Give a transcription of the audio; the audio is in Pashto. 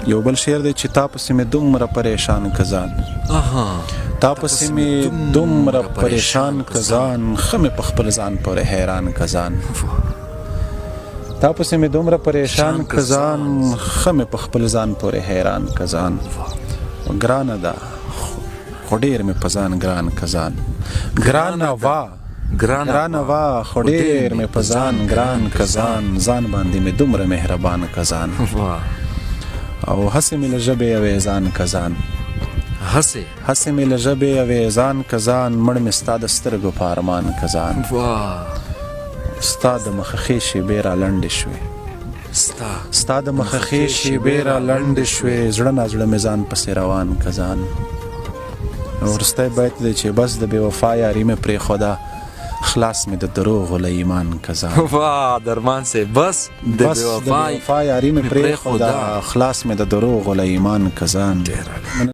یو بل شعر دی چې تا پسې مې دومره پریشان که ځان تا پسې مې دومره پریشان که ځان ښه مې په خپل ځان پورې حیران که ځان تا پسې مې دومره پریشان که ځان ښه مې په خپل ځان پورې حیران که ځان ګرانه ده خو ډېر مې په ځان ګران که ځان ګرانه وا خو ډېر مې په ځان ګران که ځان ځان باندې مې دومره مهربان که ځان او هسې مې له ژبې یوې ځان که ځان هسې مې له ژبې یوې ځان که ځان مړ مې ستا د سترګو په ارمان که ځان ستا د مخه شېبې را لنډې شوې ستا د مخه شېبې را لنډې شوې زړه نازړه مې ځان پسې روان که ځان وروستی بیت دی چې بس د بې وفا یاري مې پرېښوده خلاص مې د دروغو له ایمان که ځان واه درمان صاحب بس د بې وفا یاري مې پرېښوده خلاص مې د دروغو له ایمان که ځان